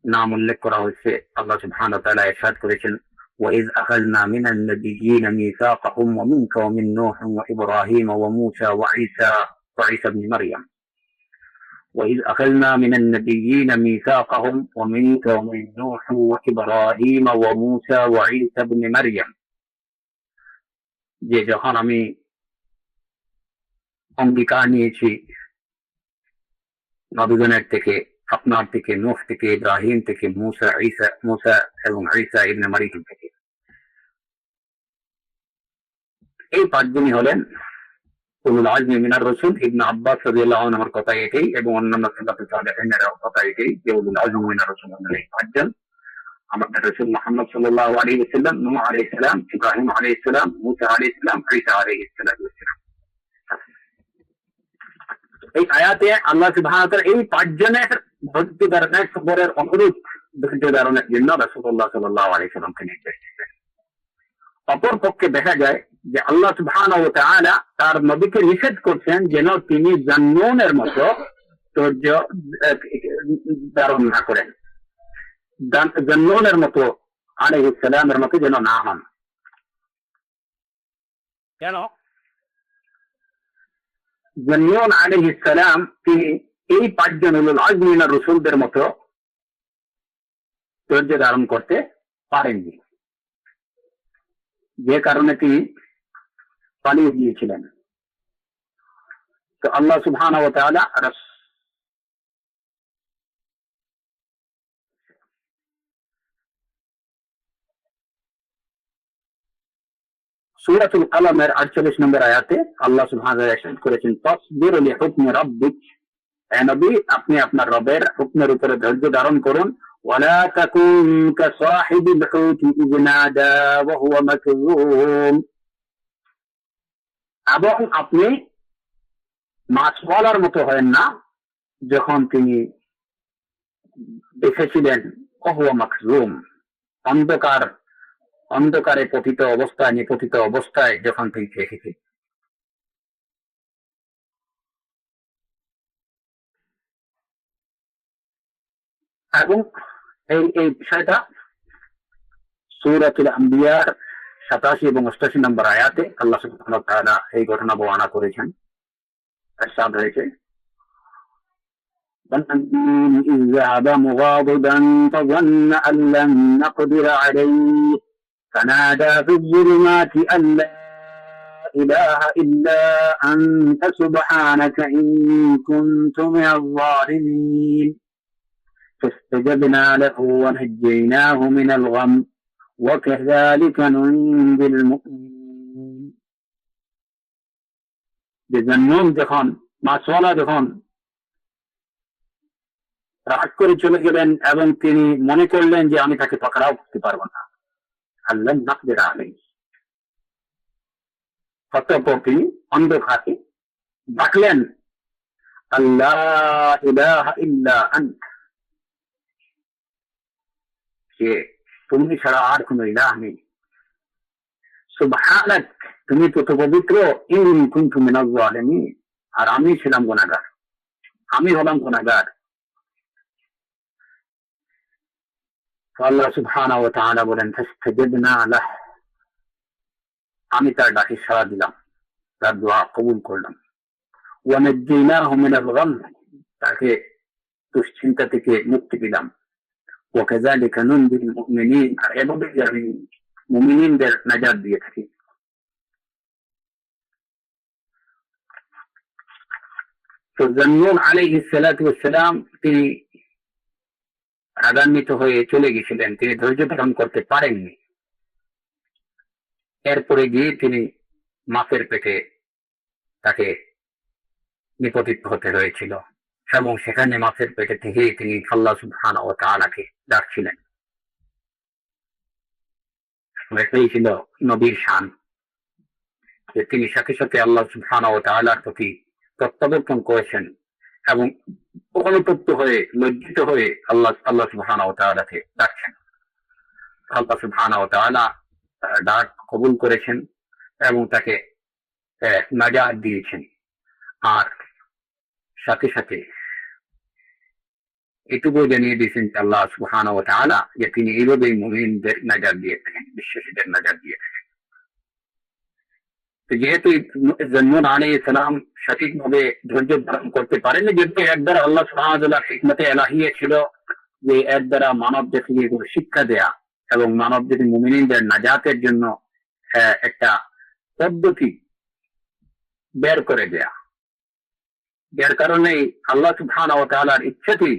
S1: নাম উল্লেখ করা হয়েছে। আল্লাহ সুবহানাহু ওয়া তাআলা ইরশাদ করেছেন, وَإِذْ أَخَذْنَا مِنَ النَّبِيِّينَ مِيثَاقَهُمْ وَمِنكَ وَمِن نُوحٍ وَإِبْرَاهِيمَ وَمُوسَى وَعِيسَى ابْنِ مَرْيَمَ وَإِذْ أَخَذْنَا مِنَ النَّبِيِّينَ مِيثَاقَهُمْ وَمِنكَ وَمِن نُوحٍ وَإِبْرَاهِيمَ وَمُوسَى وَعِيسَى ابْنِ مَرْيَمَ, যে যখন আমি অঙ্গীকার নিয়েছি নবীগণের থেকে, আপনার থেকে, নূহ থেকে, ইব্রাহিম থেকে, মুসা এবং ঈসা ইবনে মারইয়াম থেকে। এই পাঁচজনই হলেন উলুল আজমি মিনার রাসূল। ইবনে আব্বাস রাদিয়াল্লাহু আনহুর কথা এটাই এবং অন্যান্য সাহাবায়ে সালেহিনের কথা এটাই যে উলুল আজমি মিনার রাসূল হলেন এই পাঁচজন। আমাদের রাসূল মুহাম্মদ সাল্লাল্লাহু আলাইহি ওয়াসাল্লাম, নূহ আলাইহিস সালাম, ইব্রাহিম আলাইহিস সালাম, মুসা আলাইহিস সালাম, ঈসা আলাইহিস সালাম। এই আয়াতে আল্লাহ সুবহানাহু ওয়া তাআলা এই পাঁচজনের ধৈর্য ধারণের সবরের অনুরূপ ধৈর্য ধারণের জন্য রাসূলুল্লাহ সাল্লাল্লাহু আলাইহি ওয়াসাল্লামকে নির্দেশ দিয়েছেন। অপর পক্ষে দেখা যায় যে আল্লাহ সুবহানাহু ওয়া তাআলা তার নবীকে নিষেধ করছেন যেন তিনি জান্নুনের মতো ধৈর্য ধারণ না করেন, জান্নুনের মতো আলাইহিস সালামের মতো যেন না হন। কেন? জান্নুন আলাইহিস সালাম তিনি এই পাঁচজন উলুল আজমি মিনার রাসূলদের মতো ধৈর্য ধারণ করতে পারেননি, যে কারণে তিনি পালিয়ে গিয়েছিলেন। তো আল্লাহ সুবহানাহু ওয়া তাআলা সূরাতুল কলমের 48 নম্বর আয়াতে আল্লাহ সুবহানাহু ওয়া তাআলা ইরশাদ করেছেন, তাসবির লিহুকমি রাব্বিক, হে নবী আপনি আপনার রবের হুকুমের উপরে ধৈর্য ধারণ করুন। ওয়ালা তাকুন কাসাহিবিল হুতি ইয নাদা ওয়া হুয়া মাকযুম, এবং আপনি মাছওয়ালার মতো হয়েন না যখন তিনি দেখেছিলেন ওয়া হুয়া মাকযুম, অন্ধকারে পতিত অবস্থায়, নিপতিত অবস্থায় যখন তিনি দেখেছিলেন। এবং এই বিষয়টা সূরাতুল আম্বিয়ার 87 এবং 88 নম্বর আয়াতে আল্লাহ সুবহানাহু ওয়া তাআলা এই ঘটনা বর্ণনা করেছেন। ইরশাদ হয়েছে, إِذْ ذَهَبَ مُغَاضِبًا فَظَنَّ أَن لَّن نَّقْدِرَ عَلَيْهِ فَنَادَىٰ فِي الظُّلُمَاتِ أَن لَّا إِلَٰهَ إِلَّا أَنتَ سُبْحَانَكَ إِنِّي كُنتُ مِنَ الظَّالِمِينَ فاستجبنا له ونجيناه من الغم وكذلك ننجي المؤمنين। জান্নুন যখন মাছওয়ালা যখন রাগ করে চলে গেলেন এবং তিনি মনে করলেন যে আমি তাকে পাকড়াও করতে পারবো না, আল্লাহ নাকদির আলাইহি, অতঃপর তিনি অন্ধকারে ডাকলেন, আল্লাহ ইলাহা ইল্লা আন্ত, যে তুমি ছাড়া আর কোন ইলাহ নেই, সুবহানাক, তুমি তো পবিত্র, ইন্নী কুনতু মিনাজ জালিমিন, আর আমি ছিলাম গুনাহগার, আমি হলাম গুনাহগার। আল্লাহ সুবহানাহু ওয়া তাআলা বলেন ফাস্তাজাবনা লাহ, আমি তার ডাকে সাড়া দিলাম, তার দোয়া কবুল করলাম। ওয়া নাজ্জাইনাহু মিনাল গাম, তাকে দুশ্চিন্তা থেকে মুক্তি দিলাম। ওয়া কাযালিকা নুনজিল মুমিনিন, আর এভাবে আমি মুমিনদের নাজাত দিয়ে থাকি। তো জন্নুন আলাইহিস সালাতু ওয়াস সালাম তিনি রাগান্বিত হয়ে চলে গেছিলেন, তিনি ধৈর্য ধারণ করতে পারেননি। এরপরে গিয়ে তিনি মাছের পেটে তাকে নিপতিত হতে হয়েছিল, এবং সেখানে মাছের পেটে থেকে তিনি আল্লাহ সুবহানাহু ওয়া তাআলাকে ডাকছিলেন। এটাই ছিল নবীর শান, যে তিনি সাথে সাথে আল্লাহ সুবহানাহু ওয়া তাআলার প্রতি প্রত্যাবর্তন করেছেন এবং অনুতপ্ত হয়ে লজ্জিত হয়ে আল্লাহ সুবহানাহু ওয়া তাআলাকে ডাকছেন। আল্লাহ সুবহানাহু ওয়া তাআলা ডাক কবুল করেছেন এবং তাকে নাজাত দিয়েছেন। আর সাথে সাথে এটুকু জানিয়ে দিয়েছেন আল্লাহ সুবহানাহু ওয়া তাআলা যে তিনি এইভাবেই মুমিনদের নাজাত দিয়ে থাকেন, বিশ্বাসীদের নাজাত দিয়ে থাকেন। যেহেতু জন্নুন আলাইহিস সালাম সঠিকভাবে ধৈর্য ধারণ করতে পারেনি, যেহেতু এর দ্বারা আল্লাহ সুবহানাহু ওয়া তাআলার হিকমতে ইলাহিয়া ছিল যে এর দ্বারা মানব জাতিকে শিক্ষা দেয়া এবং মানব জাতি মুমিনদের নাজাতের জন্য একটা পদ্ধতি বের করে দেয়া। যার কারণে আল্লাহ সুবহানাহু ওয়া তাআলার ইচ্ছাতেই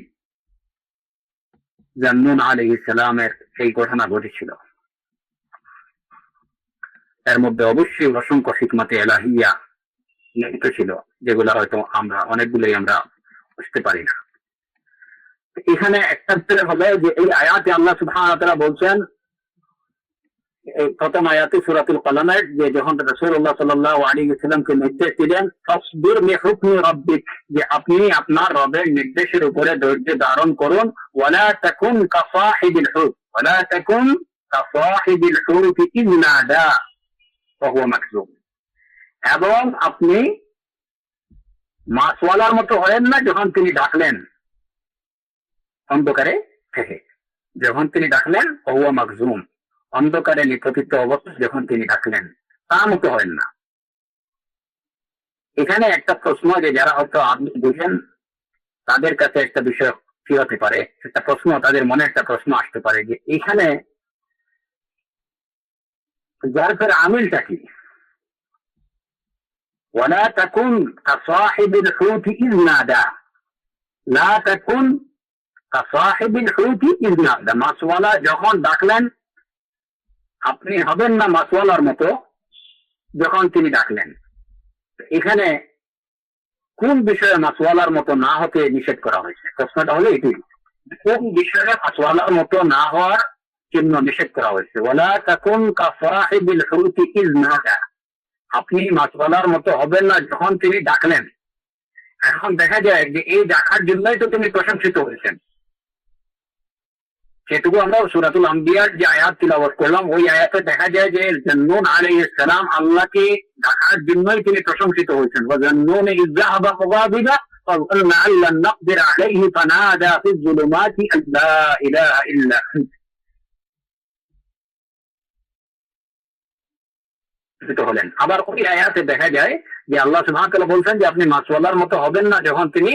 S1: জন্নুন আলাইহিস সালামের এই ঘটনা ঘটেছিল। এর মধ্যে অবশ্যই অসংখ্য হিকমতে ইলাহিয়া নিহিত ছিল, যেগুলো হয়তো আমরা অনেকগুলোই আমরা বুঝতে পারি না। এখানে একটা হলো যে এই আয়াতে আল্লাহ সুবহানাহু ওয়া তাআলা বলছেন, এই প্রথম আয়াতে সূরাতুল কলমের, যে যখন রাসূলুল্লাহ সাল্লাল্লাহু আলাইহি ওয়াসাল্লামকে নির্দেশ দিলেন ফাসবির লিহুকমি রাব্বিক, যে আপনি আপনার রবের নির্দেশের উপরে ধৈর্য ধারণ করুন। ওয়ালা তাকুন কাসাহিবিল হুত, ওয়ালা তাকুন কাসাহিবিল হুত ইয নাদা ওয়া হুয়া মাকযুম, এবং আপনি মাছওয়ালার মতো হলেন না যখন তিনি ডাকলেন অন্ধকারে থেকে, যখন তিনি ডাকলেন ওয়া হুয়া মাকযুম, অন্ধকারে নিপতিত অবস্থায় যখন তিনি ডাকলেন তার মতো হলেন না। এখানে একটা প্রশ্ন, যে যারা হয়তো আপনি বুঝেন তাদের কাছে একটা বিষয় কি হতে পারে, একটা প্রশ্ন তাদের মনে একটা প্রশ্ন আসতে পারে যে এখানে জারফের আমিলটা কি? ওয়ালা তাকুন কাসাহিবিল হুত ইয নাদা, লা তাকুন কাসাহিবিল হুত ইয নাদা, মাছওয়ালা যখন ডাকলেন আপনি হবেন না মাছওয়ালার মতো যখন তিনি ডাকলেন। এখানে কোন বিষয়ে মাছওয়ালার মতো না হতে নিষেধ করা হয়েছে? প্রশ্নটা হলো এটি, কোন বিষয়ে মাছওয়ালার মতো না হওয়ার জন্য নিষেধ করা হয়েছে? ওয়ালা তাকুন কাসাহিবিল হুত ইয নাদা, আপনি মাছওয়ালার মতো হবেন না যখন তিনি ডাকলেন। এখন দেখা যায় যে এই ডাকার জন্যই তো তিনি প্রশংসিত হয়েছেন। সেটুকু আমরা সূরাতুল আম্বিয়ার যে আয়াত তিলাওয়াত করলাম, ওই আয়াতে দেখা যায় যে জন্নুন আলাইহিস সালাম আল্লাহকে ডাকার জন্যই তিনি প্রশংসিত হয়েছেন। ওয়া জন্নুন ইয যাহাবা মুগাদিবা ফাযন্না আল্লান নাকদির আলাইহি ফানাদা ফিয যুলুমাতি আল্লা ইলাহা ইল্লা আনতা হলেন। আবার ওই আয়াতে দেখা যায় যে আল্লাহ সুবহানাহু ওয়া তাআলা বলছেন যে আপনি মাছওয়ালার মতো হবেন না যখন তিনি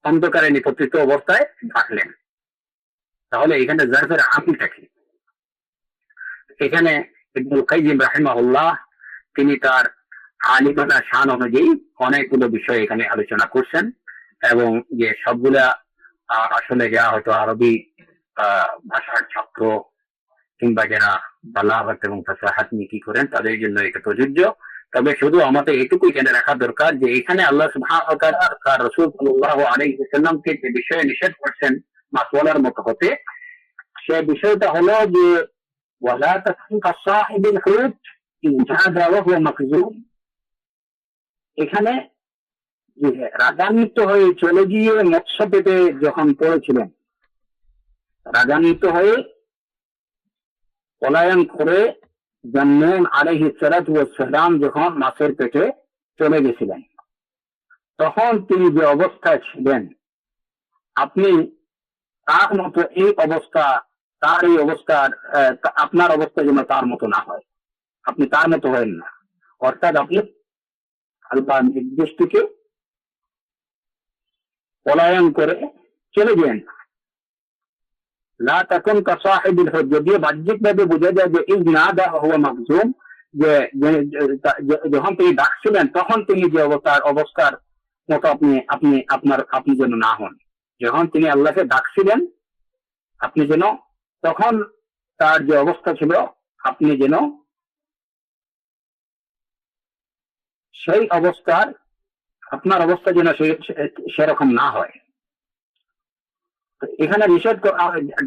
S1: অন্ধকারে নিপতিত অবস্থায় ডাকলেন। তাহলে এখানে জারফের আমিলটা কি? এখানে ইবনুল কাইয়িম রাহিমাহুল্লাহ তিনি তার আলিমানা শান অনুযায়ী অনেকগুলো বিষয় এখানে আলোচনা করছেন, এবং যে সবগুলা আসলে যা হয়তো আরবি ভাষার ছাত্র কিংবা যারা বালাগাত এবং ফাসাহাত নিয়ে কি করেন তাদের জন্য এটা প্রযোজ্য। তবে শুধু আমাদের এটুকুই জেনে রাখা দরকার যে এখানে আল্লাহ সুবহানাহু ওয়া তাআলা তার রাসূল সাল্লাল্লাহু আলাইহি ওয়াসাল্লামকে যে বিষয়ে নিষেধ করছেন মাছওয়ালার মতো হতে, সে বিষয়টা হলো যে ওয়ালা তাকুন কাসাহিবিল হুত ইয নাদা ওয়া হুয়া মাকযুম। এখানে রাগান্বিত হয়ে চলে গিয়ে মৎস্য পেটে যখন পড়েছিলেন, রাগান্বিত হয়ে পলায়ন করে জান্নুন আলাইহিস সালাতু ওয়াস সালাম যখন মাছের পেটে চলে গেছিলেন, তখন তিনি যে অবস্থায় ছিলেন, আপনি তার মতো এই অবস্থা, তার এই অবস্থার আপনার অবস্থা যেন তার মতো না হয়, আপনি তার মতো হবেন না। অর্থাৎ আপনি আল্লাহর নির্দেশ থেকে পলায়ন করে চলে যান। লা তাকুন কাসাহিবিল হুদ, যদিও বাহ্যিকভাবে বোঝা যায় যে এই নাদা হুয়া মাকজুম, যে যখন তিনি ডাকছিলেন তখন তিনি যে অবস্থার মতো আপনি যেন না হন। যখন তিনি আল্লাহকে ডাকছিলেন আপনি যেন তখন তার যে অবস্থা ছিল আপনি যেন সেই অবস্থার, আপনার অবস্থা যেন সেরকম না হয়। এখানে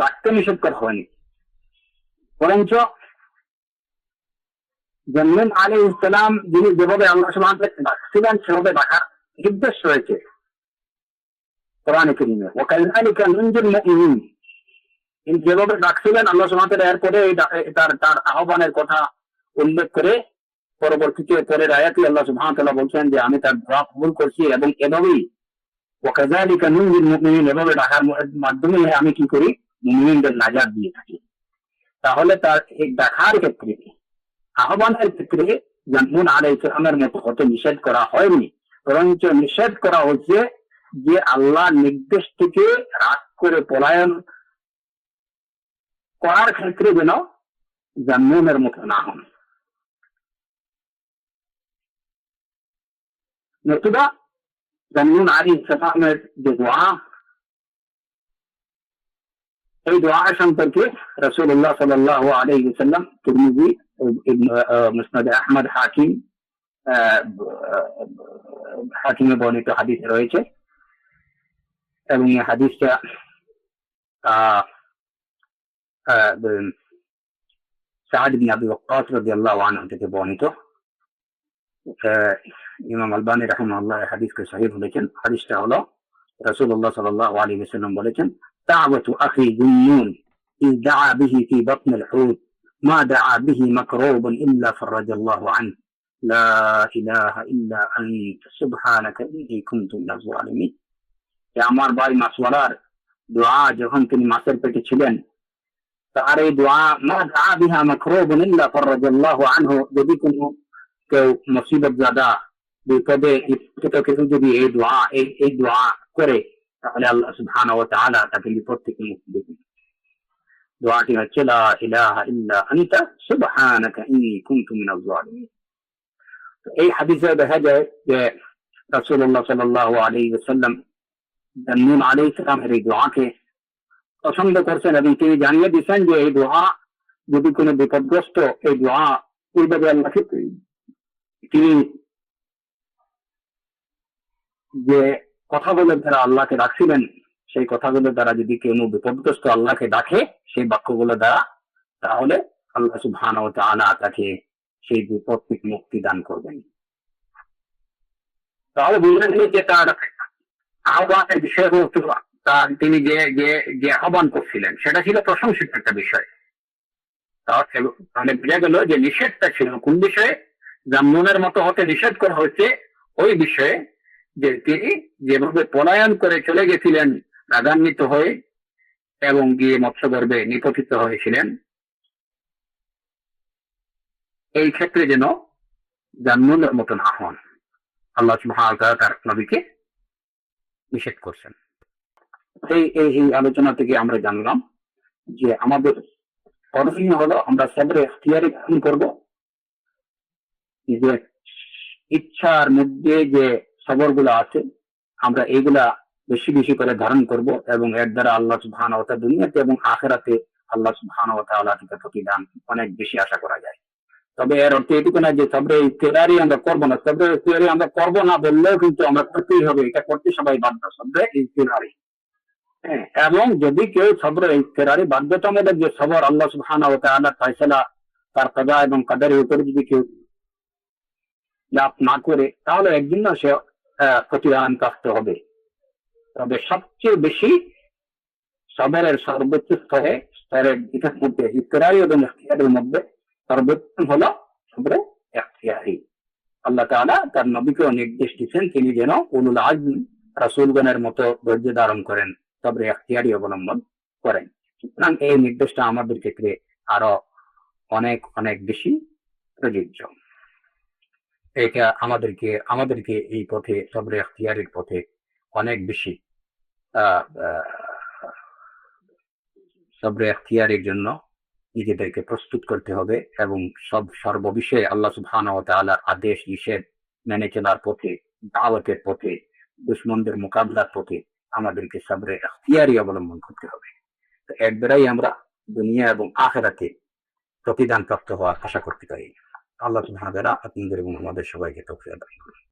S1: ডাকতে নিষেধ করা হয়নি, বরঞ্চ জান্নুন আলাইহিস সালাম যিনি যেভাবে আল্লাহ সুবহানাহু ওয়া তাআলা ডাকছিলেন সেভাবে ডাকার নির্দেশ রয়েছে কোরআনে কারীমে। ওয়া কাযালিকা নুনজিল মুমিনিন, তিনি যেভাবে ডাকছিলেন আল্লাহ সুবহানাহু ওয়া তাআলা এরপরে তার আহ্বানের কথা উল্লেখ করে পরবর্তীতে পরের আয়াতে আল্লাহ সুবহানাহু ওয়া তাআলা বলছেন যে আমি তার দোয়া কবুল করছি, এবং এভাবেই ওয়া কাযালিকা নুনজিল মুমিনিন, এভাবে ডাকার মাধ্যমে আমি কি করি, মুমিনদের নাজাত দিয়ে থাকি। তাহলে তার এই ডাকার ক্ষেত্রে, আহ্বানের ক্ষেত্রে জান্নুন আলাইহিস সালামের মতো হতে নিষেধ করা হয়নি, বরঞ্চ নিষেধ করা হচ্ছে যে আল্লাহর নির্দেশ থেকে রাগ করে পলায়ন করার ক্ষেত্রে যেন জান্নুনের মতো না হন। নতুবা জান্নুন আলাইহিস সালামের যে দোয়া, এই দোয়া সম্পর্কে রাসূলুল্লাহ সাল্লাল্লাহু আলাইহি ওয়াসাল্লাম, তিরমিজি, মুসনাদ আহমদ, হাকিমে বর্ণিত হাদিস রয়েছে, এবং এই হাদিসটা সাদ বিন আবি ওয়াক্কাস রাদিয়াল্লাহু আনহু থেকে বর্ণিত। ইমাম আলবানী রাহিমাহুল্লাহ হাদিসকে সহিহ বলেছেন। হাদিসটা হলো রাসূলুল্লাহ সাল্লাল্লাহু আলাইহি ওয়াসাল্লাম বলেছেন, দাওয়াতু আখি জুন্নুন ইয দাআ বিহি ফি বাতনিল হুত মা দাআ বিহি মাকরুবুন ইল্লা ফারাজাল্লাহু আনহু লা ইলাহা ইল্লা আনতা সুবহানাকা ইন্নী কুনতু মিনাজ জালিমিন। আমার ভাই মাছওয়ালার দোয়া যখন তিনি মাছের পেটে ছিলেন, তার এই দোয়া মা দাআ বিহা মাকরুবুন ইল্লা ফারাজাল্লাহু আনহু, যদি কোনো কেউ মুসিবত জাদা বিপদে কেউ যদি এই দোয়া করে, তাহলে আল্লাহ সুবহানাহু ওয়া তাআলা তাকে বিপদ থেকে মুক্তি দেবেন। দোয়াটি হচ্ছে লা ইলাহা ইল্লা আনতা সুবহানাকা ইন্নী কুনতু মিনাজ জালিমিন। এই হাদিসে দেখা যায় যে রাসূলুল্লাহ সাল্লাল্লাহু আলাইহি ওয়াসাল্লাম জান্নুন আলাইহিস সালামের এই দোয়াকে পছন্দ করছেন, এবং তিনি জানিয়ে দিচ্ছেন যে এই দোয়া যদি কোনো বিপদগ্রস্ত এই দোয়া এইভাবে আল্লাহকে তিনি যে কথাগুলোর দ্বারা আল্লাহকে ডাকছিলেন, সেই কথাগুলোর দ্বারা যদি কেউ বিপদগ্রস্ত আল্লাহকে ডাকে সেই বাক্যগুলো দ্বারা, তাহলে আল্লাহ সুবহানাহু ওয়া তাআলা তাকে সেই বিপদ থেকে মুক্তি দান করবেন। তাহলে বুঝলেন যে তার আহ্বানের বিষয় হচ্ছে তিনি যে আহ্বান করছিলেন সেটা ছিল প্রশংসিত একটা বিষয়। তাহলে বোঝা গেল যে নিষেধটা ছিল কোন বিষয়ে, জান্নুনের মতো হতে নিষেধ করা হচ্ছে ওই বিষয়ে যে তিনি যেভাবে পলায়ন করে চলে গেছিলেন রাগান্বিত হয়ে এবং গিয়ে মৎস্যগর্ভে নিপতিত হয়েছিলেন, এই ক্ষেত্রে যেন জান্নুনের মতো না হন। আল্লাহ সুবহানাহু ওয়া তাআলা তার নবীকে নিষেধ করছেন। এই আলোচনা থেকে আমরা জানলাম যে আমাদের করণীয় হলো আমরা সবরে ইখতিয়ারি গ্রহণ করব, যে ইচ্ছার মধ্যে যে সবরগুলো আছে আমরা এইগুলা বেশি বেশি করে ধারণ করব, এবং এর দ্বারা আল্লাহ সুবহানাহু ওয়া তাআলা দুনিয়াতে এবং আখিরাতে আল্লাহ সুবহানাহু ওয়া তাআলা থেকে প্রতিদান অনেক বেশি আশা করা যায়। তবে এর অর্থ এটুকু না যে সবরে ইখতিয়ারি আমরা করবো না। সবরে ইখতিয়ারি আমরা করবো না বললেও কিন্তু আমরা করতেই হবে, এটা করতে সবাই বাধ্য। সবরে ইখতিয়ারি, এবং যদি কেউ সবরে ইখতিয়ারি বাধ্যতামূলক যে সবর আল্লাহ সুবহানাহু ওয়া তাআলার ফয়সালা, তার কাজা এবং কাদারের উপরে যদি কেউ লাভ না করে, তাহলে একদিন না সে প্রতিদান প্রাপ্ত হবে। তবে সবচেয়ে বেশি সবরের সর্বোচ্চ স্তরের মধ্যে ইখতিয়ারি এবং ইখতিয়ারের মধ্যে সর্বোত্তম হলো সবরে ইখতিয়ারি। আল্লাহ তাআলা তার নবীকেও নির্দেশ দিচ্ছেন তিনি যেন উলুল আজম রাসূলগণের মতো ধৈর্য ধারণ করেন, সবরে ইখতিয়ারি অবলম্বন করেন। সুতরাং এই নির্দেশটা আমাদের ক্ষেত্রে আরো অনেক অনেক বেশি প্রযোজ্য। এটা আমাদেরকে এই পথে সবরে ইখতিয়ারির পথে অনেক বেশি সবরে ইখতিয়ারির জন্য নিজেদেরকে প্রস্তুত করতে হবে এবং সর্ববিষয়ে আল্লাহ সুবহানাহু ওয়া তাআলার আদেশ নিষেধ মেনে চলার পথে, দাওয়াতের পথে, দুশমনদের মোকাবিলার পথে আমাদেরকে সবরে ইখতিয়ারি অবলম্বন করতে হবে। তো এর দ্বারাই আমরা দুনিয়া এবং আখিরাতে প্রতিদান প্রাপ্ত হওয়ার আশা করতে পারি। আল্লাহ সুবহানাহু ওয়া তাআলা আপনাদের এবং আমাদের সবাইকে তৌফিক দান করুন।